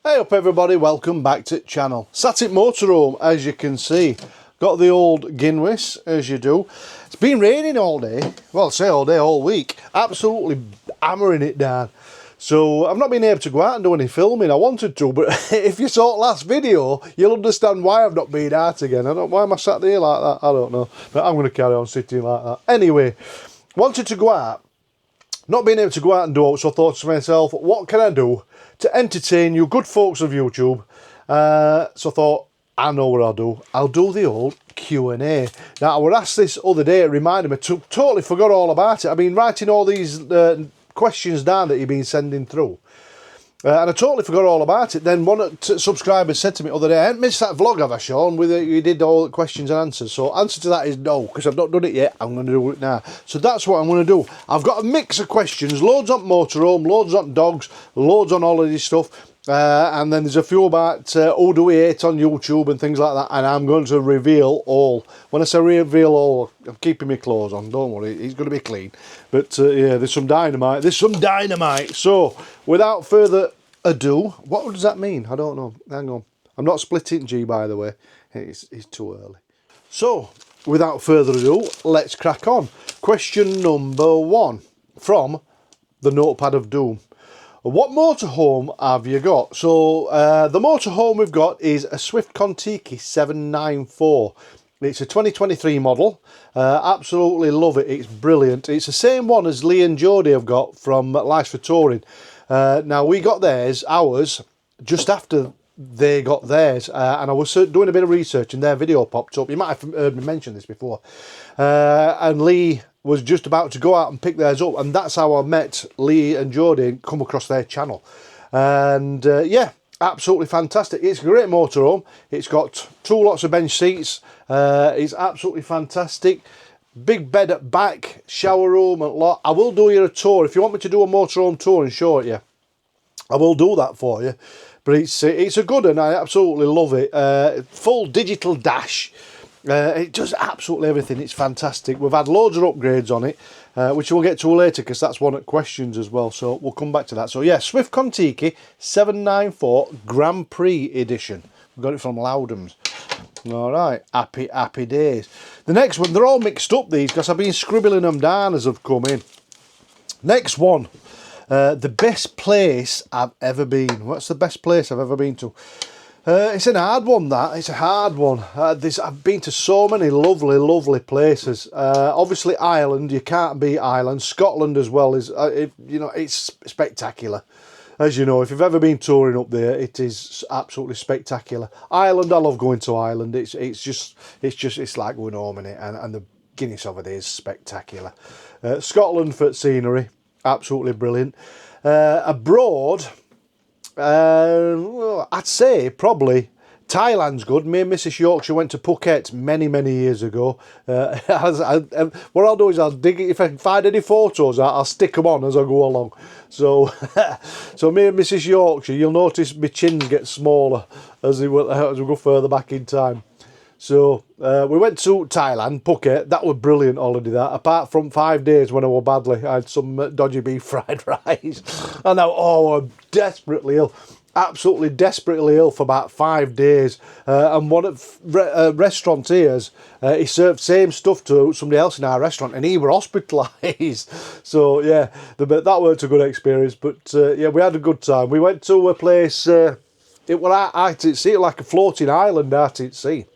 Hey up everybody, welcome back to the channel. Sat at motorhome, as you can see. Got the old Guinness, as you do. It's been raining all day. Well, I say all day, all week. Absolutely hammering it down. So I've not been able to go out and do any filming. I wanted to, but if you saw the last video, you'll understand why I've not been out again. Why am I sat there like that? I don't know. But I'm going to carry on sitting like that. Anyway, wanted to go out. Not being able to go out and do it, so I thought to myself, what can I do to entertain you good folks of YouTube? So I thought, I know what I'll do. I'll do the old Q&A. Now, I was asked this other day, it reminded me, totally forgot all about it. I've been writing all these questions down that you've been sending through. And I totally forgot all about it. Then one subscriber said to me the other day, I haven't missed that vlog, have I, Sean? You did all the questions and answers. So answer to that is no, because I've not done it yet. I'm going to do it now. So that's what I'm going to do. I've got a mix of questions, loads on motorhome, loads on dogs, loads on holiday stuff. And then there's a few about who do we hate on YouTube and things like that. And I'm going to reveal all. When I say reveal all, I'm keeping my clothes on. Don't worry, he's going to be clean. But yeah, there's some dynamite. There's some dynamite. So without further ado, what does that mean? I don't know. Hang on. I'm not splitting G, by the way. It's too early. So without further ado, let's crack on. Question number 1 from the Notepad of Doom. What motorhome have you got? So the motorhome we've got is a Swift Contiki 794. It's a 2023 model. Absolutely love it. It's brilliant. It's the same one as Lee and Jodie have got from Life for Touring. Now we got ours, just after they got theirs. And I was doing a bit of research and their video popped up. You might have heard me mention this before. And Lee was just about to go out and pick theirs up, and that's how I met Lee and Jodie and come across their channel. And yeah, absolutely fantastic. It's a great motorhome. It's got 2 lots of bench seats. It's absolutely fantastic. Big bed at back, shower room and lot. I will do you a tour. If you want me to do a motorhome tour and show it you, I will do that for you. But it's a good one. I absolutely love it. Full digital dash. It does absolutely everything. It's fantastic. We've had loads of upgrades on it, which we'll get to later because that's one of the questions as well. So we'll come back to that. So yeah, Swift Contiki 794 Grand Prix edition. We got it from Loudham's. All right, happy days. The next one, they're all mixed up these because I've been scribbling them down as I've come in. Next one, the best place I've ever been. What's the best place I've ever been to? It's a hard one, that. It's a hard one. I've been to so many lovely places. Obviously Ireland, you can't beat Ireland. Scotland as well is, you know, it's spectacular. As you know, if you've ever been touring up there, it is absolutely spectacular. Ireland, I love going to Ireland. It's like going home in it, and the Guinness over there is spectacular. Scotland for scenery, absolutely brilliant. Abroad, I'd say probably Thailand's good. Me and Mrs. Yorkshire went to Phuket many years ago. What I'll do is I'll dig it. If I can find any photos, I'll stick them on as I go along. So, so me and Mrs. Yorkshire, you'll notice my chins get smaller as we go further back in time. So we went to Thailand, Phuket. That was brilliant holiday, that. Apart from 5 days when I was badly, I had some dodgy beef fried rice. And now, I'm desperately ill. Absolutely desperately ill for about 5 days. And one of restaurateurs, he served same stuff to somebody else in our restaurant, and he were hospitalised. So yeah, that weren't a good experience. But yeah, we had a good time. We went to a place. It was out at sea, like a floating island out at sea.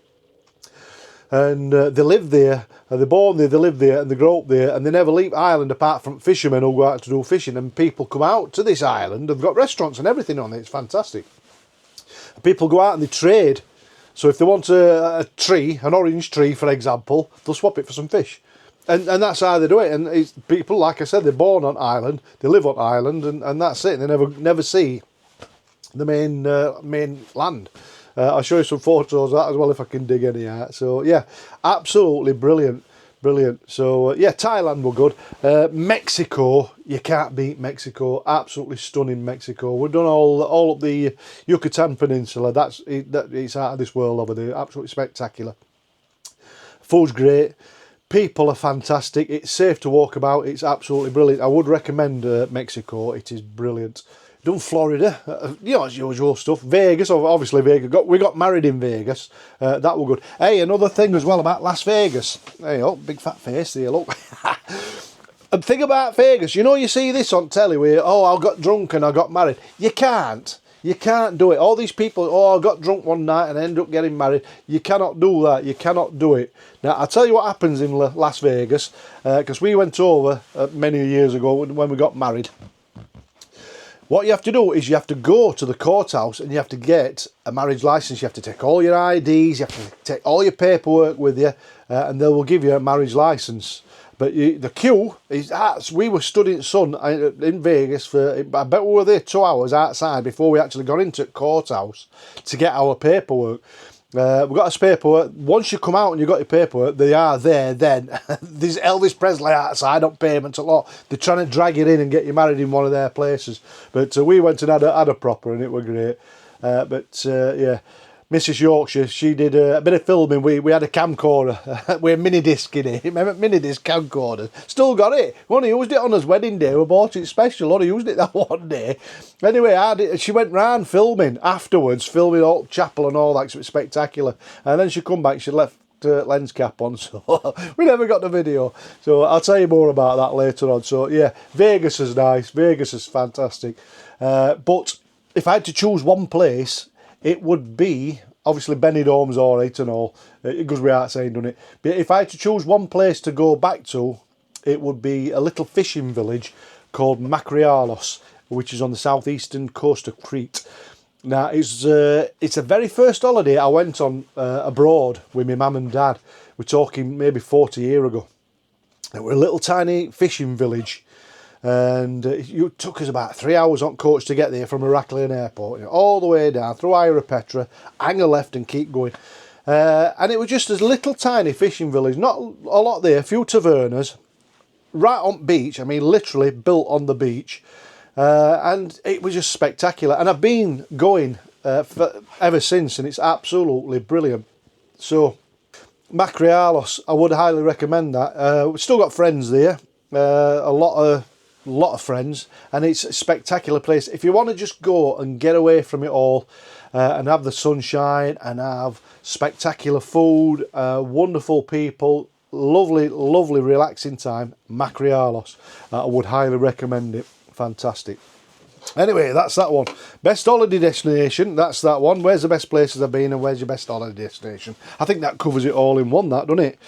And they live there, they're born there, they live there, and they grow up there, and they never leave Ireland apart from fishermen who go out to do fishing, and people come out to this island. They've got restaurants and everything on it. It's fantastic. People go out and they trade. So if they want a tree, an orange tree, for example, they'll swap it for some fish. And that's how they do it. And it's people, like I said, they're born on Ireland, they live on Ireland, and that's it. They never see the main land. I'll show you some photos of that as well if I can dig any out. So yeah, absolutely brilliant. So yeah, Thailand were good. Mexico, you can't beat Mexico. Absolutely stunning Mexico. We've done all up the Yucatan Peninsula. It's out of this world over there. Absolutely spectacular. Food's great. People are fantastic. It's safe to walk about. It's absolutely brilliant. I would recommend Mexico. It is brilliant. Done Florida, you know, it's usual stuff. Vegas, obviously Vegas. We got married in Vegas. That were good. Hey, another thing as well about Las Vegas. Hey, oh, big fat face there, look. And thing about Vegas, you know, you see this on telly where, oh, I got drunk and I got married. You can't. You can't do it. All these people, oh, I got drunk one night and I ended up getting married. You cannot do that. You cannot do it. Now, I'll tell you what happens in Las Vegas, because we went over many years ago when we got married. What you have to do is you have to go to the courthouse and you have to get a marriage license. You have to take all your IDs, you have to take all your paperwork with you, and they will give you a marriage license. But the queue is, we were stood in the sun in Vegas for, I bet we were there 2 hours outside before we actually got into the courthouse to get our paperwork. We got us paperwork. Once you come out and you got your paperwork, they are there then. There's Elvis Presley outside on payment a lot. They're trying to drag it in and get you married in one of their places. But we went and had a proper and it was great. Yeah, Mrs. Yorkshire, she did a bit of filming. We had a camcorder with a mini disc in it. Remember mini disc camcorder? Still got it. We only used it on his wedding day. We bought it special. Only used it that one day. Anyway, she went round filming afterwards, filming all chapel and all that. 'Cause it was spectacular. And then she come back. She left lens cap on, so we never got the video. So I'll tell you more about that later on. So yeah, Vegas is nice. Vegas is fantastic. But if I had to choose one place, it would be, obviously Benidorm's alright and all, it goes without saying, doesn't it? But if I had to choose one place to go back to, it would be a little fishing village called Magherafelt, which is on the southeastern coast of Crete. Now, it's the very first holiday I went on abroad with my mum and dad. We're talking maybe 40 years ago. It was a little tiny fishing village. And it took us about 3 hours on coach to get there from Heraclian Airport, all the way down through Petra, hang a left and keep going. And it was just a little tiny fishing village, not a lot there, a few tavernas, right on beach. I mean, literally built on the beach. And it was just spectacular. And I've been going ever since, and it's absolutely brilliant. So, Magherafelt, I would highly recommend that. We've still got friends there, a lot of friends, and it's a spectacular place. If you want to just go and get away from it all and have the sunshine and have spectacular food, wonderful people, lovely relaxing time, Magherafelt, I would highly recommend it. Fantastic. Anyway, that's that one. Best holiday destination, that's that one. Where's the best places I've been and where's your best holiday destination? I think that covers it all in one, that, doesn't it?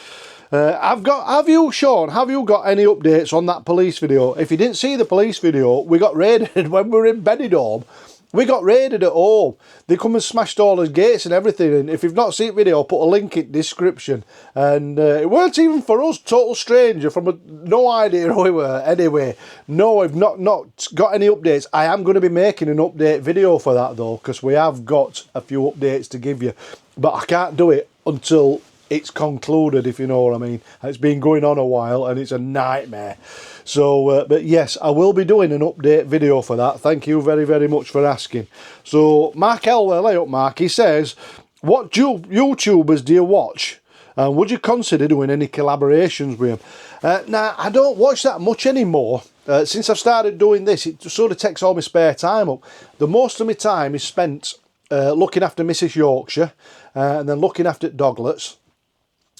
Have you, Sean, have you got any updates on that police video? If you didn't see the police video, we got raided when we were in Benidorm. We got raided at home. They come and smashed all the gates and everything. And if you've not seen the video, I'll put a link in the description. And it weren't even for us, total stranger, from no idea who we were. Anyway, no, I've not got any updates. I am going to be making an update video for that though, because we have got a few updates to give you. But I can't do it until it's concluded, if you know what I mean. It's been going on a while and it's a nightmare. So, but yes, I will be doing an update video for that. Thank you very much for asking. So, Mark Elwell, hey up Mark, he says, what YouTubers do you watch? And would you consider doing any collaborations with them? Now, I don't watch that much anymore. Since I've started doing this, it sort of takes all my spare time up. The most of my time is spent looking after Mrs. Yorkshire and then looking after doglets.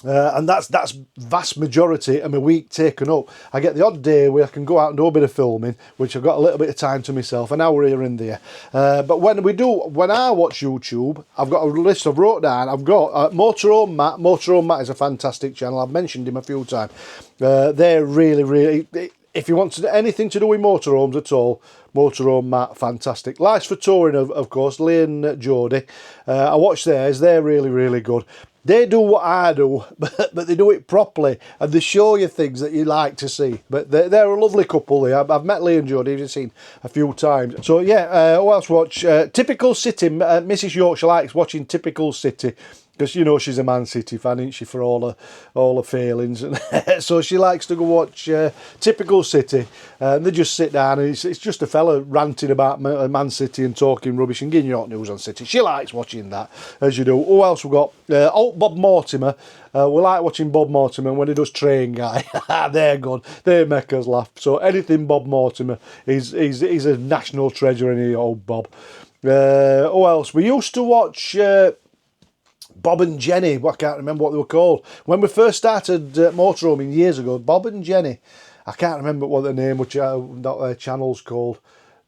And that's vast majority of my week taken up. I get the odd day where I can go out and do a bit of filming, which I've got a little bit of time to myself, an hour here and there. But when I watch YouTube, I've got a list I've wrote down. I've got Motorhome Matt. Motorhome Matt is a fantastic channel. I've mentioned him a few times. They're really, if you want anything to do with motorhomes at all, Motorhome Matt, fantastic. Lives for Touring, of course, Lee and Jodie. I watch theirs. They're really good. They do what I do, but they do it properly, and they show you things that you like to see. But they're a lovely couple. I've met Lee and Jodie, you've seen a few times. So yeah, who else watch? Typical City. Mrs. Yorkshire likes watching Typical City, because you know she's a Man City fan, isn't she, for all her failings, and so she likes to go watch Typical City, and they just sit down and it's just a fella ranting about Man City and talking rubbish and giving you hot news on City. She likes watching that, as you do. Who else we got? Bob Mortimer. We like watching Bob Mortimer when he does Train Guy. They're good. They make us laugh. So anything Bob Mortimer, he's a national treasure, any old Bob. Who else? We used to watch Bob and Jenny. I can't remember what they were called. When we first started motorhoming years ago, Bob and Jenny. I can't remember what their name, what their channel's called.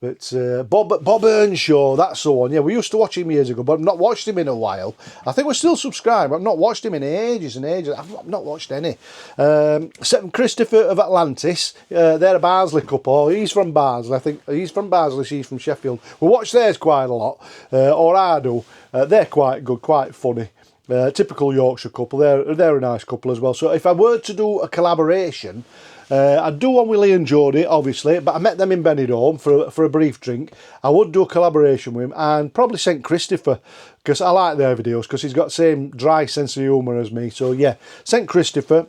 But Bob Earnshaw, that's the one. Yeah, we used to watch him years ago, but I've not watched him in a while. I think we're still subscribed. I've not watched him in ages and ages. I've not watched any. Christopher of Atlantis, they're a Barnsley couple. He's from Barnsley. I think he's from Barnsley, she's from Sheffield. We watch theirs quite a lot, or I do. They're quite good, quite funny. Typical Yorkshire couple. They're a nice couple as well. So if I were to do a collaboration, I'd do one with Lee and Jodie, obviously, but I met them in Benidorm for a brief drink. I would do a collaboration with him, and probably St Christopher, because I like their videos, because he's got the same dry sense of humour as me. So yeah, St Christopher,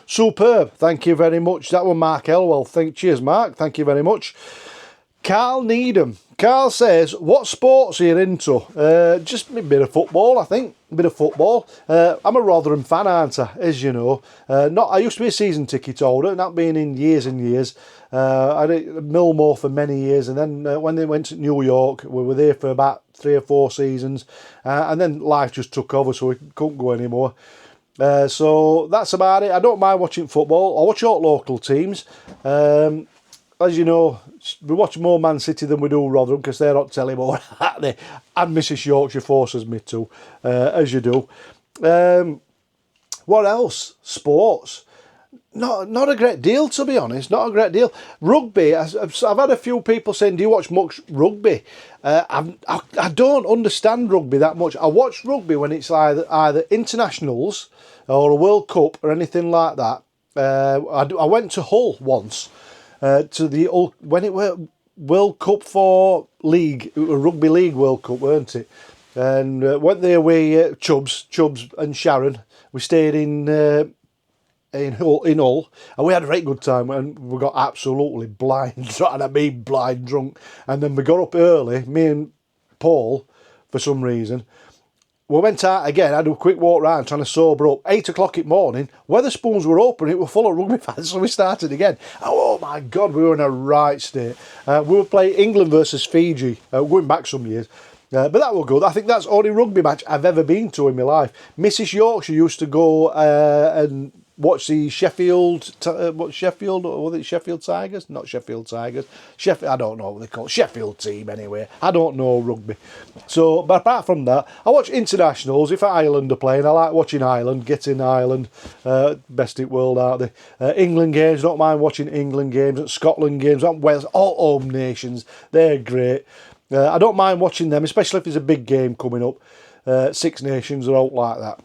superb, thank you very much. That one, Mark Elwell. Cheers, Mark, thank you very much. Carl Needham. Carl says, what sports are you into? Just a bit of football, I think. A bit of football. I'm a Rotherham fan, aren't I? As you know. I used to be a season ticket holder, not being in years and years. I did Millmore for many years, and then when they went to New York, we were there for about 3 or 4 seasons. And then life just took over, so we couldn't go anymore. So that's about it. I don't mind watching football. I watch all local teams. As you know, we watch more Man City than we do Rotherham, because they're on telly more, aren't they? And Mrs Yorkshire forces me to, as you do. What else? Sports. Not a great deal, to be honest. Not a great deal. Rugby. I've had a few people saying, do you watch much rugby? I don't understand rugby that much. I watch rugby when it's either internationals or a World Cup or anything like that. I went to Hull once. To the when it were World Cup for League, it was Rugby League World Cup, weren't it? And went there with Chubbs and Sharon. We stayed in Hull, and we had a very good time, and we got absolutely blind, and I mean blind drunk. And then we got up early, me and Paul, for some reason. We went out again, had a quick walk round trying to sober up. 8 o'clock in the morning, Weatherspoons were open, it was full of rugby fans, so we started again. Oh my God, we were in a right state. We were playing England versus Fiji, going back some years. But that was good. I think that's the only rugby match I've ever been to in my life. Mrs Yorkshire used to go and watch the Sheffield Tigers? Not Sheffield Tigers. I don't know what they call it. Sheffield team, anyway. I don't know rugby. So, but apart from that, I watch internationals. If Ireland are playing, I like watching Ireland, getting Ireland. Best in the world, aren't they? England games, don't mind watching England games. Scotland games, Wales, all home nations. They're great. I don't mind watching them, especially if there's a big game coming up. Six Nations or out like that.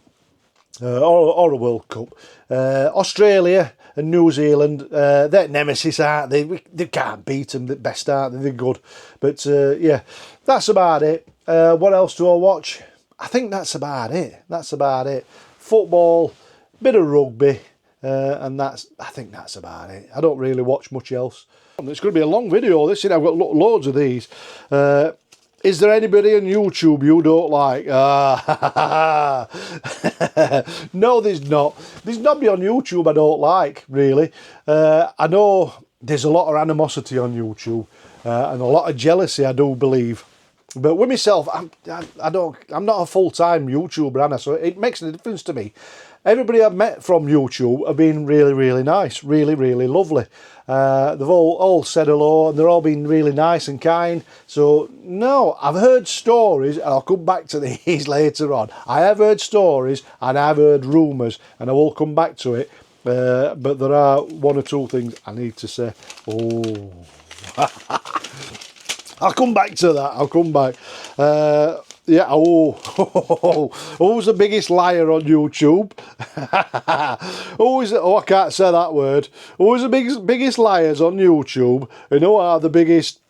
Or a World Cup. Australia and New Zealand, they're nemesis, aren't they? They can't beat them, the best, aren't they? They're good. But yeah, that's about it. What else do I watch? I think that's about it. Football, bit of rugby, and I think that's about it. I don't really watch much else. It's going to be a long video, this. I've got loads of these. Is there anybody on YouTube you don't like? No, there's not. There's nobody on YouTube I don't like, really. I know there's a lot of animosity on YouTube and a lot of jealousy, I do believe. But with myself, I'm not a full-time YouTuber, Anna, so it makes a difference to me. Everybody I've met from YouTube have been really, really nice, really, really lovely. They've all said hello, and they're all been really nice and kind. So, no, I've heard stories, and I'll come back to these later on. I have heard stories, and I've heard rumours, and I will come back to it. But there are one or two things I need to say. Oh, I'll come back to that. I'll come back. Yeah, who's the biggest liar on YouTube? I can't say that word. Who's the biggest liars on YouTube? And who are the biggest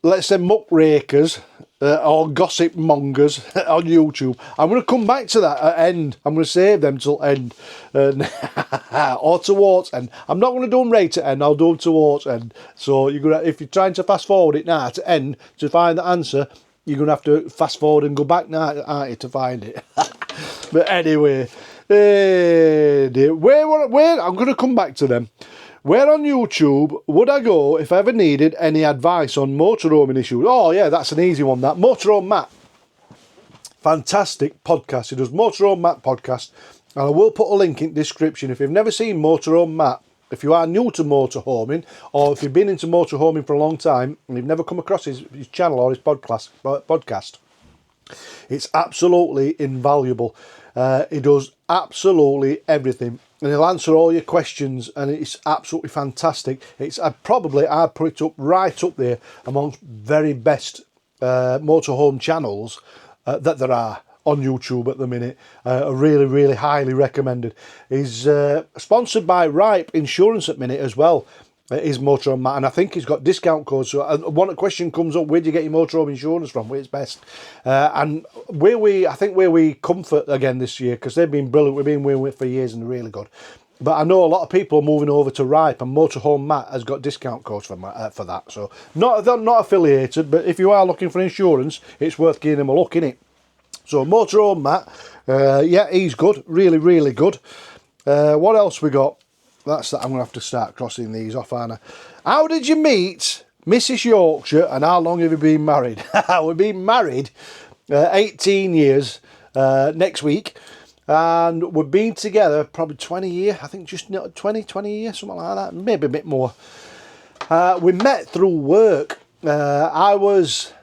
let's say, muckrakers or gossip mongers on YouTube. I'm going to come back to that at end. I'm going to save them till end. Or towards end. I'm not going to do them right at end, I'll do them towards end. So you're gonna, if you're trying to fast forward it now to end to find the answer, you're going to have to fast forward and go back now, aren't you, to find it. But anyway, where I'm going to come back to them. Where on YouTube would I go if I ever needed any advice on motorhoming issues? Oh yeah, that's an easy one, that. Motorhome Matt. Fantastic podcast. He does Motorhome Matt podcast. And I will put a link in the description. If you've never seen Motorhome Matt, if you are new to motorhoming, or if you've been into motorhoming for a long time and you've never come across his channel or his podcast, it's absolutely invaluable. He does absolutely everything, and he'll answer all your questions, and it's absolutely fantastic. It's I'd put it up right up there amongst very best motorhome channels that there are on YouTube at the minute. Really, really highly recommended. He's sponsored by Ripe Insurance at minute as well. His motorhome Matt, and I think he's got discount codes. So one question comes up: where do you get your motorhome insurance from? Where's best? And where we comfort again this year, because they've been brilliant. We've been with for years and they're really good. But I know a lot of people are moving over to Ripe, and Motorhome Matt has got discount codes for that. So not affiliated, but if you are looking for insurance, it's worth giving him a look, innit? So Motorhome Matt, yeah, he's good, really, really good. What else we got? That's that. I'm going to have to start crossing these off, aren't I? How did you meet Mrs. Yorkshire, and how long have you been married? We've been married 18 years next week, and we've been together probably 20 years. I think just 20 years, something like that, maybe a bit more. We met through work. I was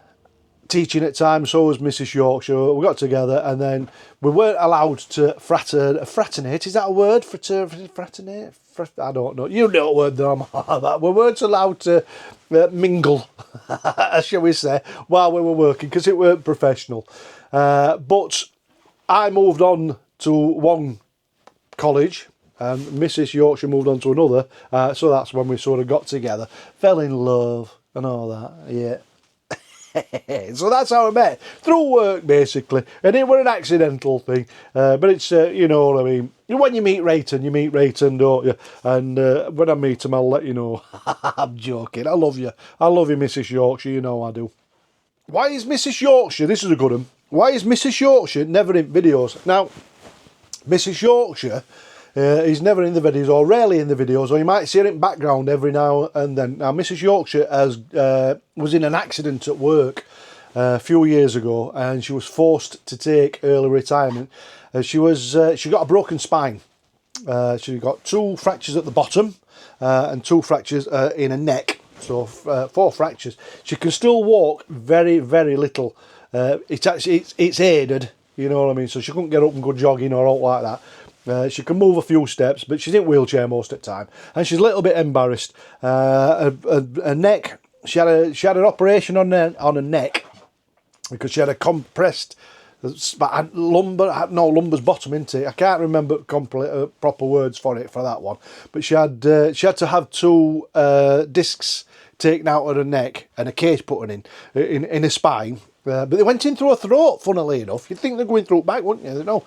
teaching at times, so was Mrs. Yorkshire. We got together, and then we weren't allowed to fraternate. Is that a word? Fraternate? I don't know. You know what word that. We weren't allowed to mingle, shall we say, while we were working, because it weren't professional. But I moved on to one college, and Mrs. Yorkshire moved on to another. So that's when we sort of got together, fell in love, and all that. Yeah. So that's how I met, through work basically, and it was an accidental thing, but it's you know what I mean, when you meet Rayton, don't you? And when I meet him, I'll let you know. I'm joking. I love you, Mrs. Yorkshire, you know I do. Why is Mrs. Yorkshire, this is a good one, why is Mrs. Yorkshire never in videos? Now, Mrs. Yorkshire is never in the videos, or rarely in the videos, or you might see her in background every now and then. Now, Mrs. Yorkshire was in an accident at work a few years ago, and she was forced to take early retirement. She got a broken spine. She got 2 fractures at the bottom and 2 fractures in her neck, so 4 fractures. She can still walk very, very little. It's aided, you know what I mean, so she couldn't get up and go jogging or all like that. She can move a few steps, but she's in a wheelchair most of the time, and she's a little bit embarrassed. Her neck, she had an operation on her neck because she had a compressed lumbar's bottom, isn't it? I can't remember proper words for that one, but she had to have 2 discs taken out of her neck and a case put in her spine. But they went in through her throat, funnily enough. You'd think they're going through it back, wouldn't you? No.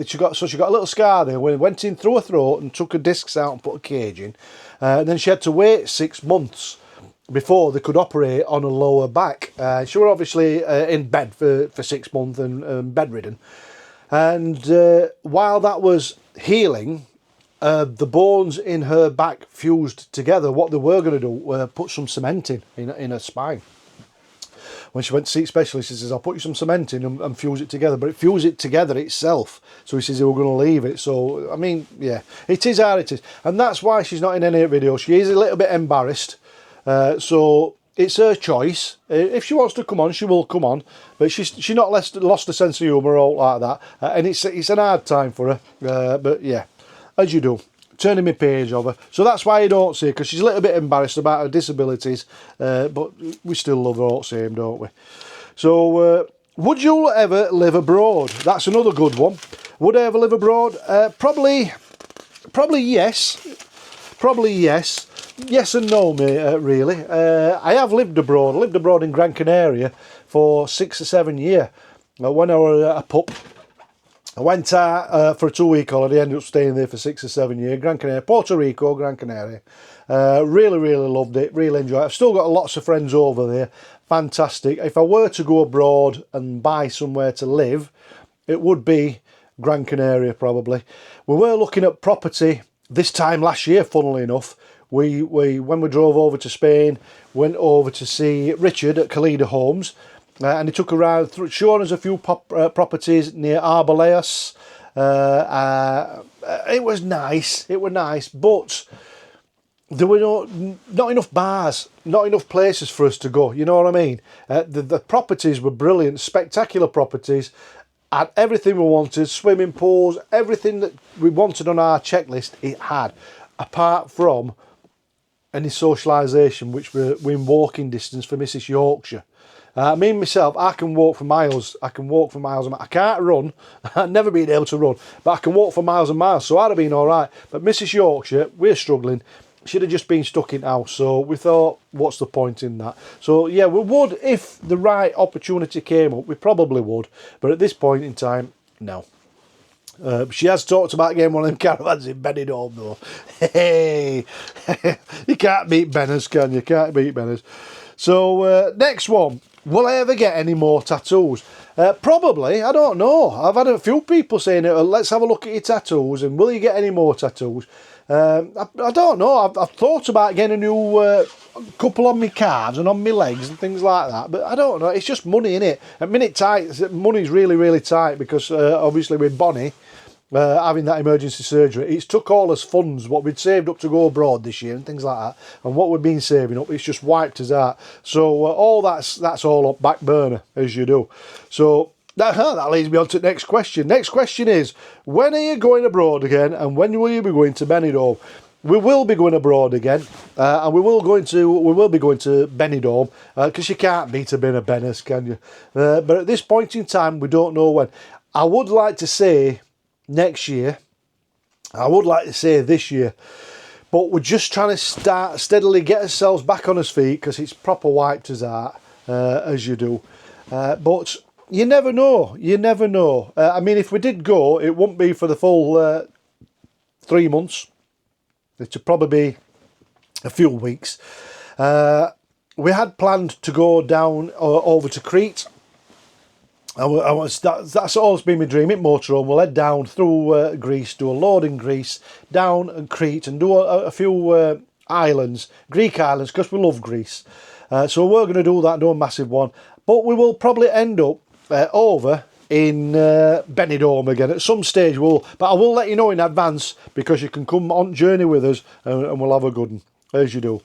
She got a little scar there. Went in through her throat and took her discs out and put a cage in. And then she had to wait 6 months before they could operate on her lower back. She was obviously in bed for 6 months and bedridden. And while that was healing, the bones in her back fused together. What they were going to do was put some cement in her spine. When she went to see a specialist, he says, I'll put you some cement in and fuse it together. But it fused it together itself. So he says they were going to leave it. So, I mean, yeah, it is how it is. And that's why she's not in any videos. She is a little bit embarrassed. So it's her choice. If she wants to come on, she will come on. But she's not lost a sense of humour or all like that. And it's an hard time for her. But yeah, as you do. Turning my page over, so that's why you don't see her, because she's a little bit embarrassed about her disabilities, but we still love her all the same, don't we? So would you ever live abroad? That's another good one. Would I ever live abroad? Probably yes, yes and no, mate, really. I have lived abroad. I lived abroad in Gran Canaria for 6 or 7 years. When I was a pup, I went out for a 2-week holiday, ended up staying there for 6 or 7 years. Gran Canaria, Puerto Rico, Gran Canaria. Really, really loved it, really enjoyed it. I've still got lots of friends over there. Fantastic. If I were to go abroad and buy somewhere to live, it would be Gran Canaria probably. We were looking at property this time last year, funnily enough. When we drove over to Spain, went over to see Richard at Calida Homes, and he took around, showing us a few properties near Arbaleas. It was nice, but there were not enough bars, not enough places for us to go, you know what I mean? The properties were brilliant, spectacular properties, had everything we wanted, swimming pools, everything that we wanted on our checklist, it had, apart from any socialisation, which we're in walking distance for Mrs. Yorkshire. Me and myself, I can walk for miles. I can't run. I've never been able to run, but I can walk for miles and miles, so I'd have been all right. But Mrs. Yorkshire, we're struggling. She'd have just been stuck in house, so we thought, what's the point in that? So yeah, we would, if the right opportunity came up, we probably would, but at this point in time, no. She has talked about getting one of them caravans in Benidorm though. Hey, you can't beat Benners, can you? Can't beat Benners. So next one, will I ever get any more tattoos? Probably, I don't know. I've had a few people saying, let's have a look at your tattoos and will you get any more tattoos? I don't know. I've thought about getting a new couple on my calves and on my legs and things like that, but I don't know. It's just money, innit? At minute tight, money's really, really tight because obviously with Bonnie having that emergency surgery, it's took all us funds, what we'd saved up to go abroad this year and things like that, and what we've been saving up, it's just wiped us out. So all that's all up back burner, as you do. So that leads me on to the next question. Next question is, when are you going abroad again, and when will you be going to Benidorm? We will be going abroad again, and we will be going to Benidorm, because you can't beat a bin of Benners, can you? But at this point in time, we don't know when. I would like to say next year. I would like to say this year. But we're just trying to start steadily get ourselves back on our feet, because it's proper wiped us out, as you do. But you never know. You never know. I mean, if we did go, it wouldn't be for the full 3 months. It would probably be a few weeks. We had planned to go down over to Crete. That's always been my dream. In motorhome, we'll head down through Greece, do a load in Greece, down in Crete, and do a few islands, Greek islands, because we love Greece. So we're going to do that, do a massive one. But we will probably end up over in Benidorm again at some stage. But I will let you know in advance, because you can come on journey with us and we'll have a good one, as you do.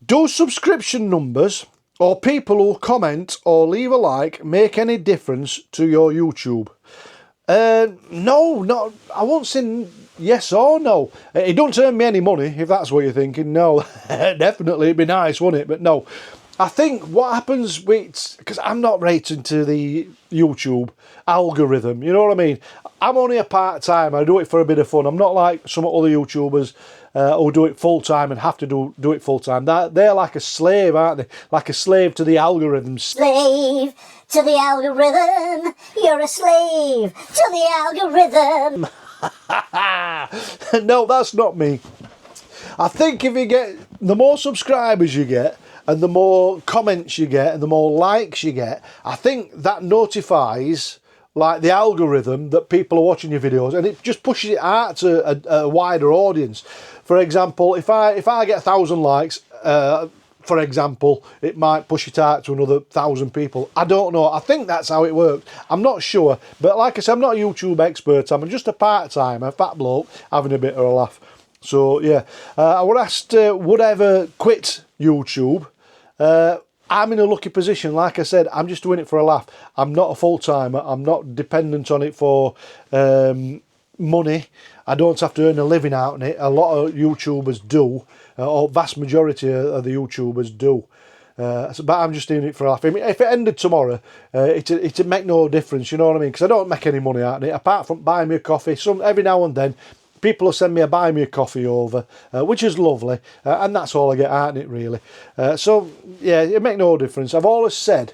Do subscription numbers or people who comment or leave a like make any difference to your YouTube? No, I won't say yes or no. It don't earn me any money, if that's what you're thinking. No, definitely it'd be nice, wouldn't it? But no. I think what happens with, because I'm not rated to the YouTube algorithm, you know what I mean? I'm only a part-time, I do it for a bit of fun. I'm not like some other YouTubers who do it full-time and have to do it full-time. They're like a slave, aren't they? Like a slave to the algorithm. Slave to the algorithm, you're a slave to the algorithm. No, that's not me. I think if you get, the more subscribers you get, and the more comments you get, and the more likes you get, I think that notifies, like, the algorithm that people are watching your videos, and it just pushes it out to a wider audience. For example, if I get 1,000 likes, for example, it might push it out to another 1,000 people. I don't know. I think that's how it works. I'm not sure. But like I said, I'm not a YouTube expert. I'm just a part-timer, a fat bloke, having a bit of a laugh. So, yeah. I was asked, would I ever quit YouTube? I'm in a lucky position. Like I said, I'm just doing it for a laugh. I'm not a full-timer. I'm not dependent on it for money. I don't have to earn a living out of it. A lot of YouTubers do, or vast majority of the YouTubers do. But I'm just doing it for a laugh. I mean, if it ended tomorrow, it'd make no difference, you know what I mean? Because I don't make any money out of it, apart from buying me a coffee. Every now and then, people will send me a buy me a coffee over, which is lovely, and that's all I get out of it really. So yeah, it makes no difference. I've always said,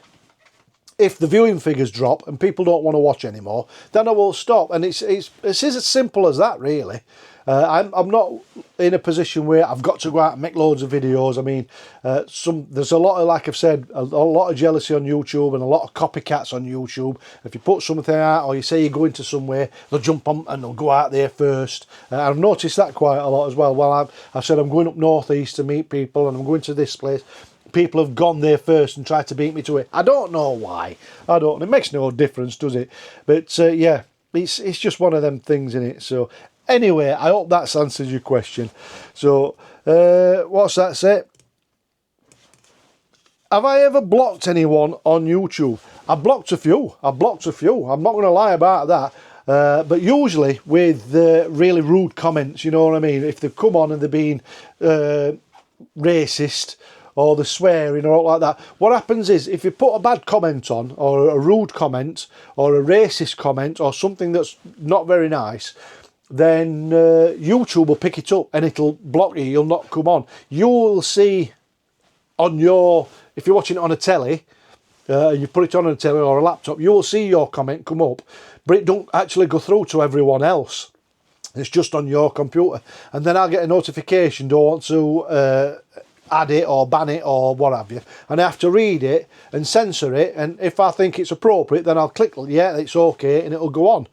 if the viewing figures drop and people don't want to watch anymore, then I will stop. And it's as simple as that, really. I'm not in a position where I've got to go out and make loads of videos. I mean, there's a lot of, like I've said, a lot of jealousy on YouTube and a lot of copycats on YouTube. If you put something out or you say you're going to somewhere, they'll jump on and they'll go out there first. I've noticed that quite a lot as well. Well, I've said I'm going up northeast to meet people and I'm going to this place. People have gone there first and tried to beat me to it. I don't know why. I don't. It makes no difference, does it? But yeah, it's just one of them things, isn't it? So anyway, I hope that's answered your question. So what's that say? Have I ever blocked anyone on YouTube? I've blocked a few. I'm not going to lie about that. But usually with really rude comments, you know what I mean? If they've come on and they're being racist, or the swearing or all like that, what happens is if you put a bad comment on, or a rude comment, or a racist comment, or something that's not very nice, then YouTube will pick it up and it'll block you. You'll not come on. You'll see on your, if you're watching it on a telly, you put it on a telly or a laptop, you'll see your comment come up, but it don't actually go through to everyone else. It's just on your computer, and then I'll get a notification, don't want to add it or ban it or what have you, and I have to read it and censor it, and if I think it's appropriate then I'll click yeah, it's okay, and it'll go on.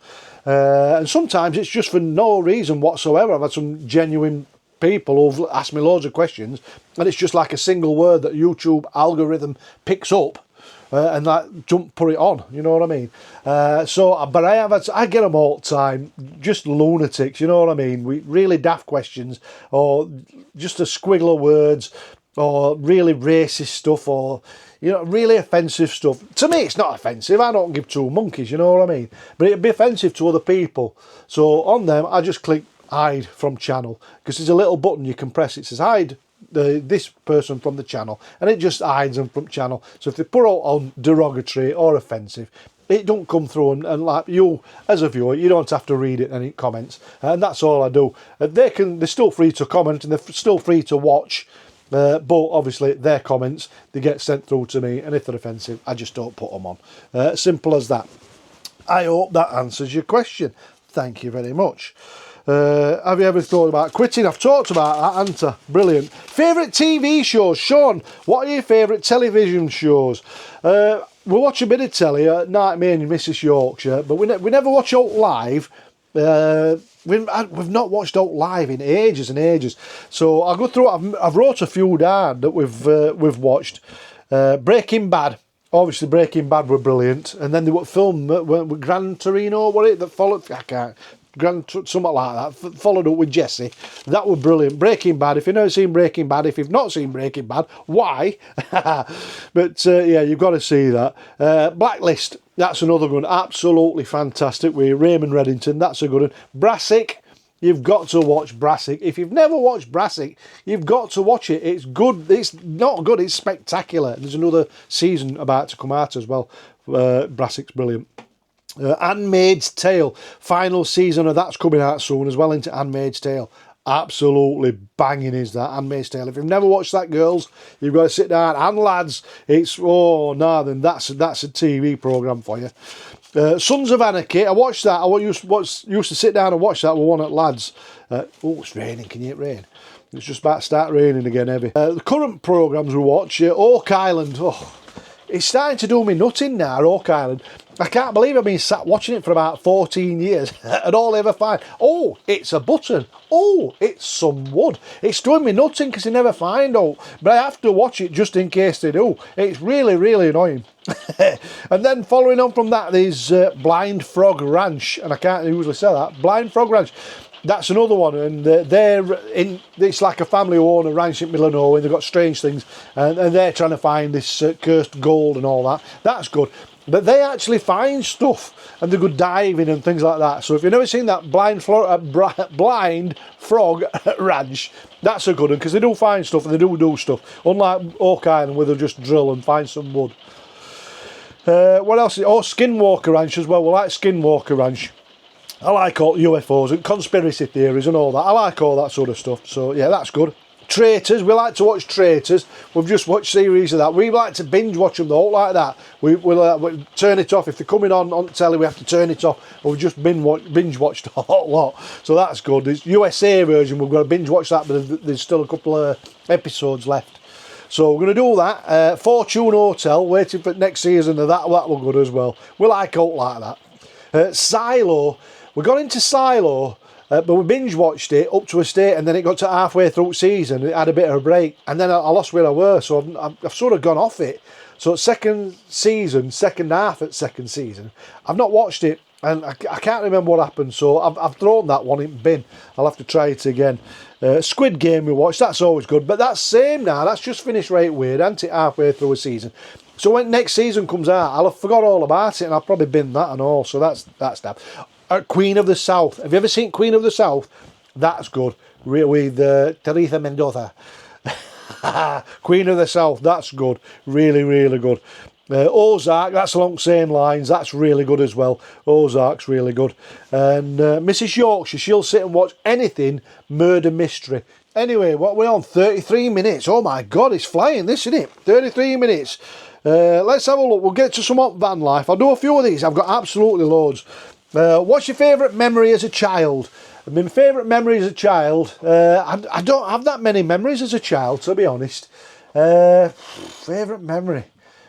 And sometimes it's just for no reason whatsoever. I've had some genuine people who've asked me loads of questions and it's just like a single word that YouTube algorithm picks up and that don't put it on, you know what I mean? But I get them all the time, just lunatics, you know what I mean? Really daft questions, or just a squiggle of words, or really racist stuff, or you know, really offensive stuff. To me, it's not offensive. I don't give two monkeys, you know what I mean? But it'd be offensive to other people. So on them, I just click hide from channel, because there's a little button you can press. It says hide this person from the channel, and it just hides them from channel. So if they put out on derogatory or offensive, it don't come through, and like you as a viewer, you don't have to read it any comments, and that's all I do. They're still free to comment and they're still free to watch, but obviously their comments, they get sent through to me, and if they're offensive, I just don't put them on. Simple as that. I hope that answers your question. Thank you very much. Have you ever thought about quitting? I've talked about that, haven't I? Brilliant. Favourite TV shows? Sean, what are your favourite television shows? We watch a bit of telly at night, me and Mrs Yorkshire, but we never watch out live. We've not watched out live in ages and ages. So I'll go through it. I've wrote a few down that we've watched. Breaking Bad. Obviously, Breaking Bad were brilliant. And then they were filmed with Gran Torino, what it that followed? I can't. Something like that, followed up with Jesse. That was brilliant. Breaking Bad, if you've never seen Breaking Bad, if you've not seen Breaking Bad, why? But yeah, you've got to see that. Blacklist, that's another one, absolutely fantastic with Raymond Reddington, that's a good one. Brassic, you've got to watch Brassic. If you've never watched Brassic, you've got to watch it. It's good. It's not good, it's spectacular. There's another season about to come out as well. Brassic's brilliant. Handmaid's Tale, final season of that's coming out soon as well, into Handmaid's Tale. Absolutely banging is that Handmaid's Tale. If you've never watched that, girls, you've got to sit down. And lads, it's then that's a TV programme for you. Sons of Anarchy, I watched that. I used to sit down and watch that with one at lads. It's raining. Can you hear it rain? It's just about to start raining again, heavy. The current programmes we watch, Oak Island. It's starting to do me nutting now, Oak Island. I can't believe I've been sat watching it for about 14 years and all I ever find, oh, it's a button. Oh, it's some wood. It's doing me nutting because I never find out. But I have to watch it just in case they do. It's really, really annoying. And then following on from that, there's Blind Frog Ranch. And I can't usually say that. Blind Frog Ranch. That's another one, and it's like a family who own a ranch in the middle of nowhere, and they've got strange things, and they're trying to find this cursed gold and all that. That's good. But they actually find stuff, and they go diving and things like that. So if you've never seen that Blind Frog Ranch, that's a good one, because they do find stuff, and they do stuff. Unlike Oak Island, where they'll just drill and find some wood. What else? Skinwalker Ranch as well. We like Skinwalker Ranch. I like all UFOs and conspiracy theories and all that. I like all that sort of stuff. So yeah, that's good. Traitors, we like to watch Traitors. We've just watched series of that. We like to binge watch them though, like that. We'll turn it off. If they're coming on telly, we have to turn it off. We've just binge watched a lot. So that's good. There's USA version, we've got to binge watch that, but there's still a couple of episodes left. So we're going to do that. Fortune Hotel, waiting for next season of that. That will good as well. We like out like that. Silo, we got into Silo. But we binge watched it up to a state, and then it got to halfway through season. It had a bit of a break, and then I lost where I were, so I've sort of gone off it. So second season, second half at second season, I've not watched it, and I can't remember what happened. So I've thrown that one in bin. I'll have to try it again. Squid Game we watched, that's always good, but that's same now. That's just finished right weird, hasn't it? Halfway through a season. So when next season comes out, I'll have forgot all about it, and I'll probably bin that and all. So that's that. Queen of the South. Have you ever seen Queen of the South? That's good. With Teresa Mendoza. Queen of the South, that's good. Really, really good. Ozark, that's along the same lines. That's really good as well. Ozark's really good. And Mrs. Yorkshire, she'll sit and watch anything murder mystery. Anyway, what we're on, 33 minutes. Oh my God, it's flying, this, isn't it? 33 minutes. Let's have a look. We'll get to some van life. I'll do a few of these. I've got absolutely loads. What's your favourite memory as a child? My favourite memory as a child, I don't have that many memories as a child, to be honest. Favourite memory?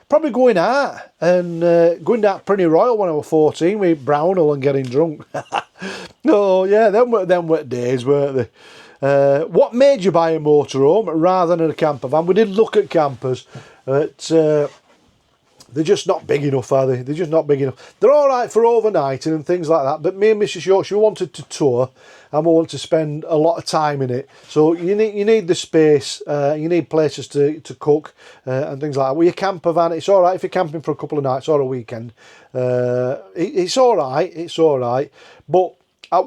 Probably going out and going down Prinny Royal when I was 14 with Brownell and getting drunk. Oh yeah, them were days, weren't they? What made you buy a motorhome rather than a camper van? We did look at campers, but they're just not big enough, are they? They're just not big enough. They're all right for overnighting and things like that, but me and Mrs. Yorkshire wanted to tour, and we want to spend a lot of time in it. So you need the space, you need places to cook and things like that. With your camper van, it's all right if you're camping for a couple of nights or a weekend. It's all right, but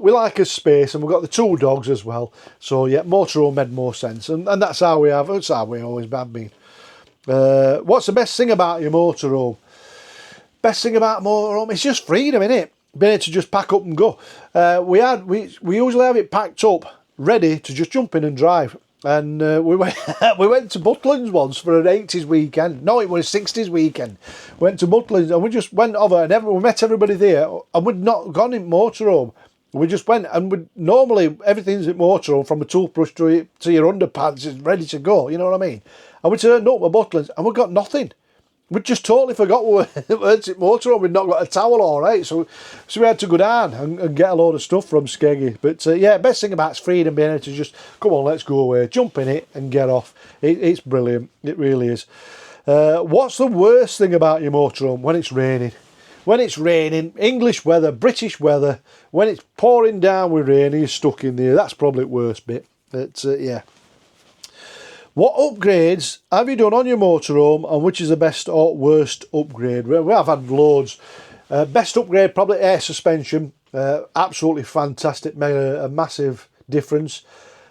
we like a space, and we've got the 2 dogs as well. So yeah, motorhome made more sense, and that's how we have. That's how we always have been. What's the best thing about your motorhome? Best thing about motorhome, it's just freedom, innit? Being able to just pack up and go. We usually have it packed up, ready to just jump in and drive. And we went to Butlins once for an 80s weekend. No, it was a 60s weekend. Went to Butlins and we just went over, and we met everybody there, and we'd not gone in motorhome. We just went, and normally everything's in motorhome, from a toothbrush to your underpants is ready to go, you know what I mean? And we turned up at Butlins and we got nothing. We just totally forgot we were at motorhome. We'd not got a towel, all right. So we had to go down and get a load of stuff from Skeggy. But yeah, best thing about it's freedom, being able to just, come on, let's go away, jump in it and get off. It's brilliant. It really is. What's the worst thing about your motorhome? When it's raining. When it's raining, English weather, British weather, when it's pouring down with rain and you're stuck in there, that's probably the worst bit. But yeah. What upgrades have you done on your motorhome, and which is the best or worst upgrade? We have had loads. Best upgrade, probably air suspension. Absolutely fantastic, made a massive difference.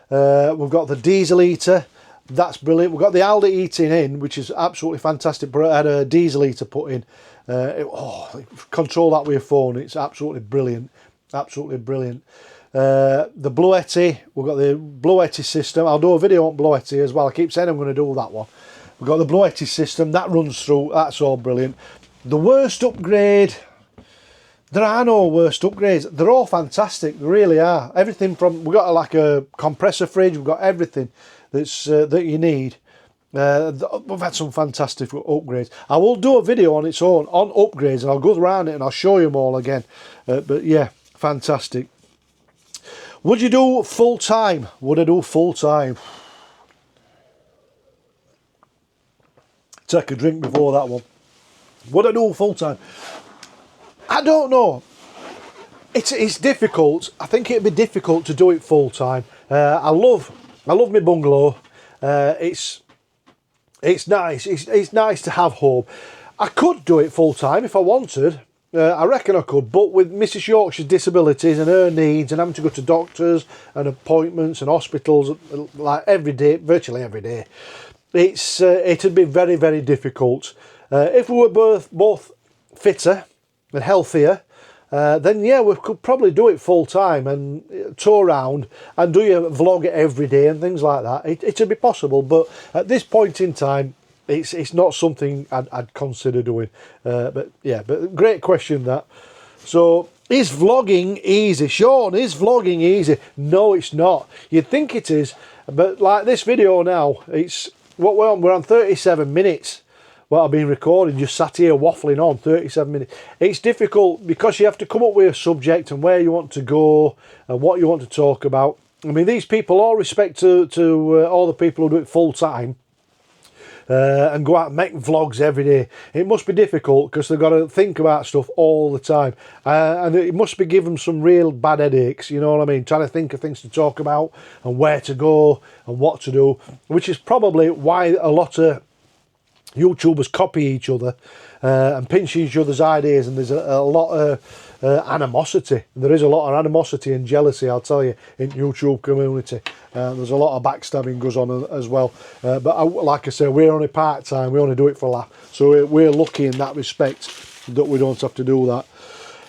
We've got the diesel heater. That's brilliant. We've got the Aldi heating in, which is absolutely fantastic, but I had a diesel heater put in. Control that with your phone. It's absolutely brilliant. Absolutely brilliant. The Bluetti, we've got the Bluetti system. I'll do a video on Bluetti as well. I keep saying I'm going to do that one. We've got the Bluetti system that runs through. That's all brilliant. The worst upgrade, there are no worst upgrades. They're all fantastic. They really are. Everything from, we've got like a compressor fridge. We've got everything that's that you need. We've had some fantastic upgrades. I will do a video on its own on upgrades, and I'll go around it and I'll show you them all again. But yeah, fantastic. Would you do full time? Would I do full time? Take a drink before that one. Would I do full time? I don't know. It's difficult. I think it'd be difficult to do it full time. I love my bungalow. It's nice. It's nice to have home. I could do it full time if I wanted. I reckon I could, but with Mrs. Yorkshire's disabilities and her needs, and having to go to doctors and appointments and hospitals like every day, virtually every day, it'd be very, very difficult. If we were both fitter and healthier, then yeah, we could probably do it full time and tour around and do your vlog every day and things like that. It'd be possible, but at this point in time, it's not something I'd consider doing. But yeah, but great question that. So, is vlogging easy? Sean, is vlogging easy? No, it's not. You'd think it is, but like this video now, it's what we're on 37 minutes. What I've been recording, just sat here waffling on 37 minutes. It's difficult because you have to come up with a subject and where you want to go and what you want to talk about. I mean, these people, all respect to all the people who do it full time. And go out and make vlogs every day. It must be difficult because they've got to think about stuff all the time, and it must be giving them some real bad headaches, you know what I mean, trying to think of things to talk about and where to go and what to do, which is probably why a lot of YouTubers copy each other and pinch each other's ideas, and there's a lot of animosity. There is a lot of animosity and jealousy, I'll tell you, in YouTube community. There's a lot of backstabbing goes on as well. But like I say, we're only part-time, we only do it for a laugh. So we're lucky in that respect that we don't have to do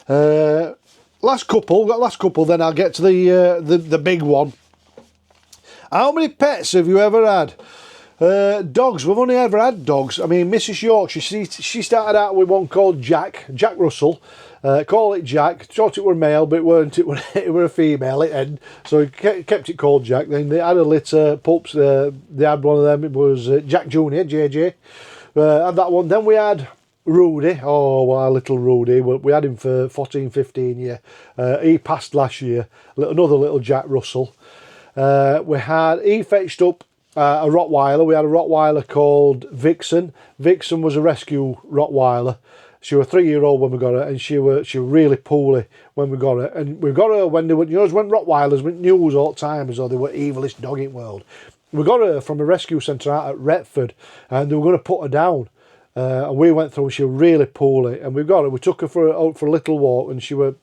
that. Last couple, then I'll get to the big one. How many pets have you ever had? Dogs. We've only ever had dogs. I mean, Mrs. Yorkshire, she started out with one called Jack Russell. Call it Jack. Thought it were male, but it weren't. It were a female at the end, so he kept it called Jack. Then they had a litter pups. They had one of them. It was Jack Junior, JJ. Had that one. Then we had Rudy. Oh, our little Rudy. We had him for 14, 15 years. He passed last year. Another little Jack Russell. He fetched up a Rottweiler. We had a Rottweiler called Vixen. Vixen was a rescue Rottweiler. She was a 3-year-old when we got her, and she was really poorly when we got her. And we got her when they were, when Rottweilers went news all the time as though they were evilest dog in the world. We got her from a rescue centre out at Retford, and they were going to put her down. And we went through, and she was really poorly, and we got her. We took her out for a little walk, and she was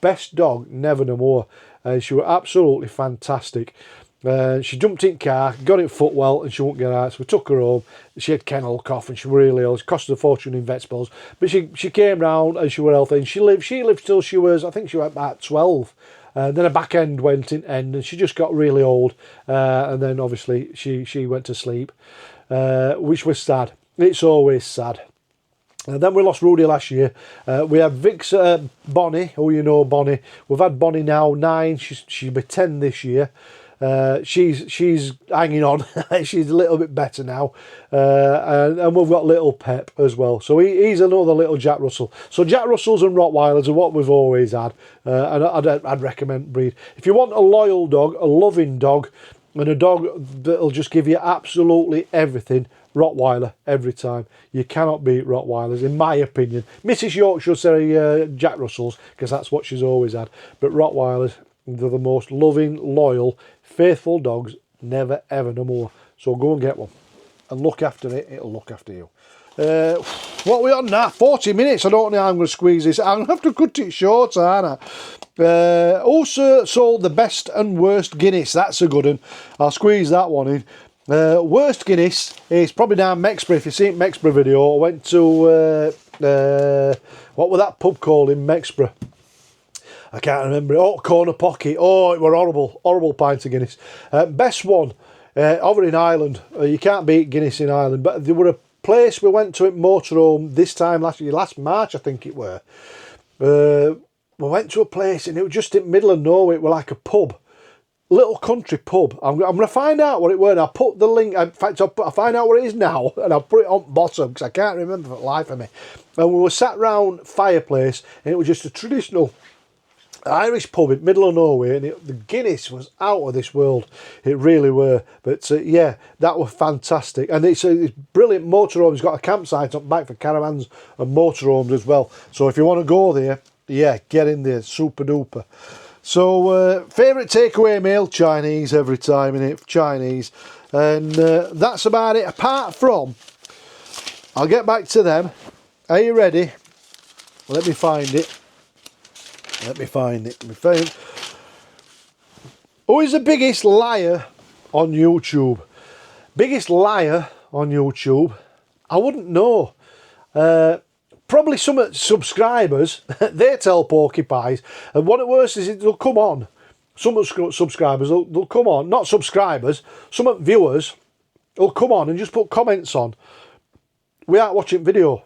best dog, never no more. And she was absolutely fantastic. She jumped in the car, got it footwell, and she wouldn't get out. So we took her home. She had kennel cough, and she was really ill. It cost her a fortune in vet bills. But she came round, and she was healthy. And she lived till she was, I think she was about 12. Then her back end went in end, and she just got really old. And then obviously she went to sleep, which was sad. It's always sad. And then we lost Rudy last year. We had Bonnie, oh, you know Bonnie. We've had Bonnie now 9. She'll be 10 this year. She's hanging on. She's a little bit better now, and we've got little Pep as well. So he's another little Jack Russell. So Jack Russells and Rottweilers are what we've always had, and I'd recommend breed. If you want a loyal dog, a loving dog, and a dog that'll just give you absolutely everything, Rottweiler every time. You cannot beat Rottweilers, in my opinion. Mrs. Yorkshire say Jack Russells because that's what she's always had, but Rottweilers, they're the most loving, loyal, faithful dogs, never ever no more. So go and get one and look after it. It'll look after you. What are we on now? 40 minutes. I don't know how I'm going to squeeze this. I'm going to have to cut it short, aren't I? Also sold the best and worst Guinness. That's a good one. I'll squeeze that one in. Worst Guinness is probably down Mexborough. If you've seen Mexborough video, I went to what was that pub called in Mexborough? I can't remember it. Oh, Corner Pocket. Oh, it were horrible. Horrible pint of Guinness. Best one over in Ireland. You can't beat Guinness in Ireland. But there were a place we went to at Motorhome this time last year. Last March, I think it were. We went to a place and it was just in the middle of nowhere. It was like a pub. Little country pub. I'm going to find out what it were. And I'll put the link. In fact, I'll find out what it is now. And I'll put it on bottom because I can't remember for the life of me. And we were sat round fireplace and it was just a traditional Irish pub in the middle of nowhere, and the Guinness was out of this world. It really were. But yeah, that was fantastic. And it's brilliant motorhome. It's got a campsite up back for caravans and motorhomes as well. So if you want to go there, yeah, get in there. Super duper. So favourite takeaway meal, Chinese every time, innit? Chinese. And that's about it. Apart from, I'll get back to them. Are you ready? Let me find it. Who is the biggest liar on YouTube? Biggest liar on YouTube? I wouldn't know. probably some subscribers, they tell porcupines, and what it worse is they'll come on. Some subscribers, they'll come on, not subscribers, some viewers will come on and just put comments on without watching video.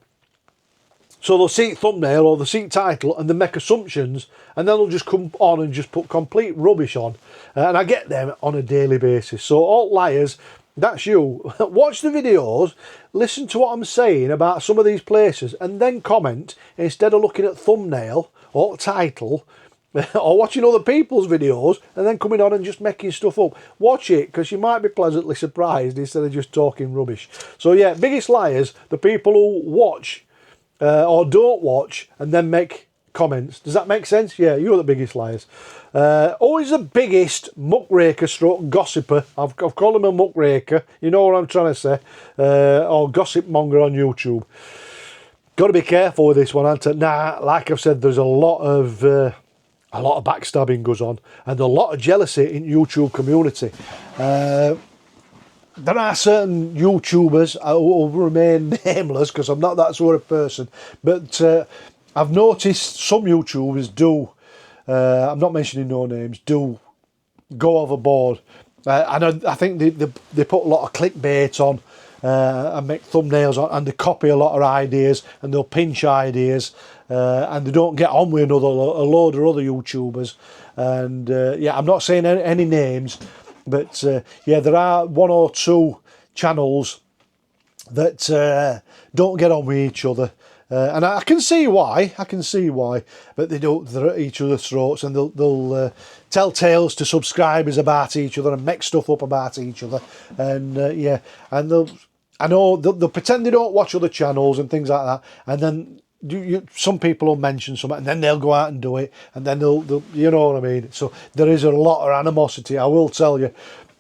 So they'll see thumbnail or they'll see title and they make assumptions, and then they'll just come on and just put complete rubbish on. And I get them on a daily basis. So all liars, that's you. Watch the videos, listen to what I'm saying about some of these places, and then comment instead of looking at thumbnail or title or watching other people's videos and then coming on and just making stuff up. Watch it, because you might be pleasantly surprised instead of just talking rubbish. So yeah, biggest liars, the people who watch or don't watch and then make comments. Does that make sense? Yeah, you're the biggest liars. Always the biggest muckraker stroke gossiper. I've called him a muckraker. You know what I'm trying to say. Or gossip monger on YouTube. Got to be careful with this one, haven't I? Nah, like I've said, there's a lot of backstabbing goes on, and a lot of jealousy in YouTube community. There are certain YouTubers who will remain nameless because I'm not that sort of person, but I've noticed some YouTubers do, I'm not mentioning no names, do go overboard. And I think they put a lot of clickbait on and make thumbnails on, and they copy a lot of ideas, and they'll pinch ideas, and they don't get on with a load of other YouTubers. And yeah, I'm not saying any names, but yeah, there are one or two channels that don't get on with each other. And I can see why. But they don't. They're at each other's throats, and they'll tell tales to subscribers about each other and make stuff up about each other. And yeah, and they'll pretend they don't watch other channels and things like that. And then some people will mention something, and then they'll go out and do it, and then they'll you know what I mean. So there is a lot of animosity, I will tell you.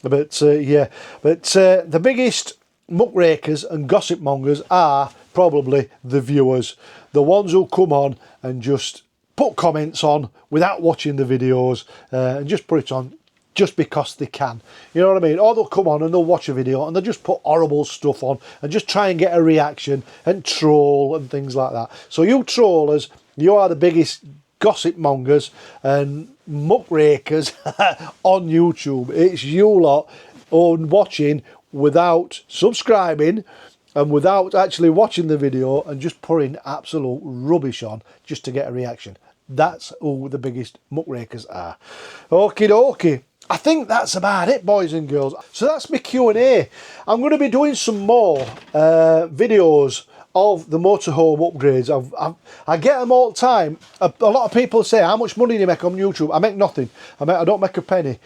But yeah, but the biggest muckrakers and gossip mongers are probably the viewers, the ones who come on and just put comments on without watching the videos, and just put it on just because they can, you know what I mean? Or they'll come on and they'll watch a video and they'll just put horrible stuff on and just try and get a reaction and troll and things like that. So you trollers, you are the biggest gossip mongers and muckrakers on YouTube. It's you lot on watching without subscribing and without actually watching the video and just putting absolute rubbish on just to get a reaction. That's who the biggest muckrakers are. Okie dokie. I think that's about it, boys and girls. So that's my Q&A. I'm going to be doing some more videos of the motorhome upgrades. I get them all the time. A lot of people say, how much money do you make on YouTube? I make nothing. I don't make a penny.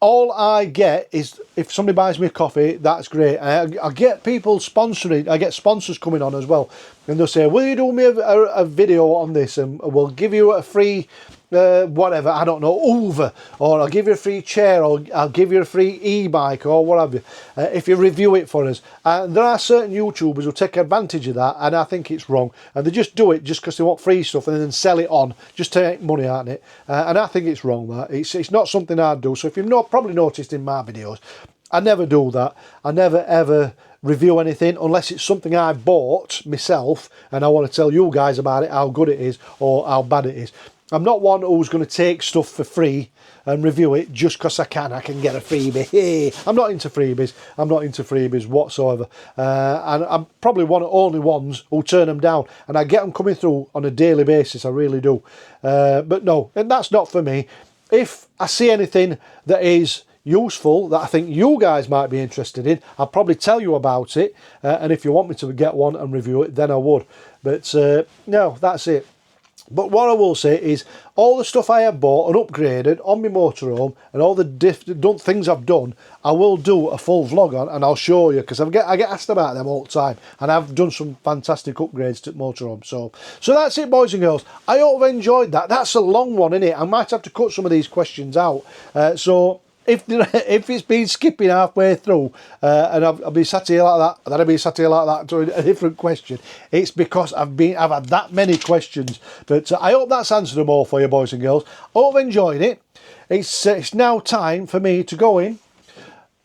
All I get is, if somebody buys me a coffee, that's great. I get people sponsoring. I get sponsors coming on as well. And they'll say, will you do me a video on this? And we'll give you a free, whatever, I don't know, Hoover. Or I'll give you a free chair. Or I'll give you a free e-bike or whatever. If you review it for us. And there are certain YouTubers who take advantage of that. And I think it's wrong. And they just do it just because they want free stuff and then sell it on. Just to make money out of it. And I think it's wrong, that. It's not something I'd do. So if you've probably noticed in my videos, I never do that. I never ever review anything unless it's something I bought myself and I want to tell you guys about it, how good it is or how bad it is. I'm not one who's going to take stuff for free and review it just because I can get a freebie. Hey, I'm not into freebies. I'm not into freebies whatsoever. And I'm probably one of the only ones who turn them down. And I get them coming through on a daily basis. I really do. But no, and that's not for me. If I see anything that is useful that I think you guys might be interested in, I'll probably tell you about it, and if you want me to get one and review it, then I would. But no, that's it. But what I will say is all the stuff I have bought and upgraded on my motorhome and all the different things I've done, I will do a full vlog on and I'll show you, because I get asked about them all the time, and I've done some fantastic upgrades to the motorhome. So that's it, boys and girls. I hope you've enjoyed that. That's a long one, isn't it? I might have to cut some of these questions out. So if it's been skipping halfway through and I'll be sat here like that, then I'll be sat here like that to a different question, it's because I've had that many questions. But I hope that's answered them all for you, boys and girls. I hope you've enjoyed it. It's now time for me to go in,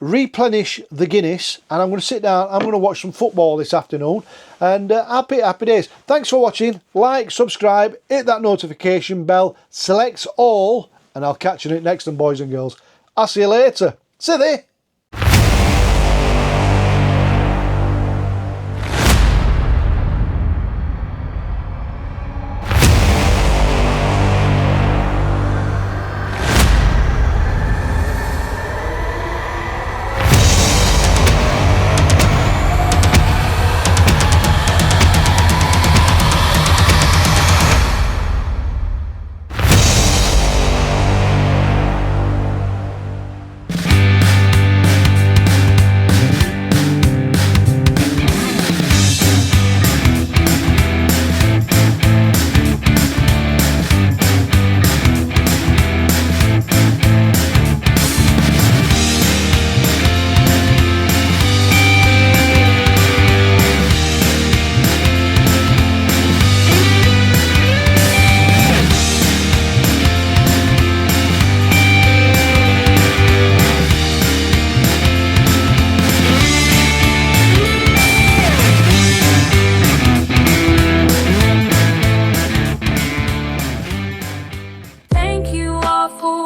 replenish the Guinness, and I'm going to sit down, I'm going to watch some football this afternoon, and happy days. Thanks for watching. Like, subscribe, hit that notification bell, select all, and I'll catch you in it next one, boys and girls. I'll see you later. See you.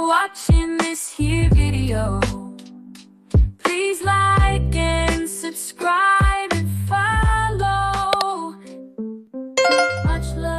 Watching this here video, please like and subscribe and follow. Much love.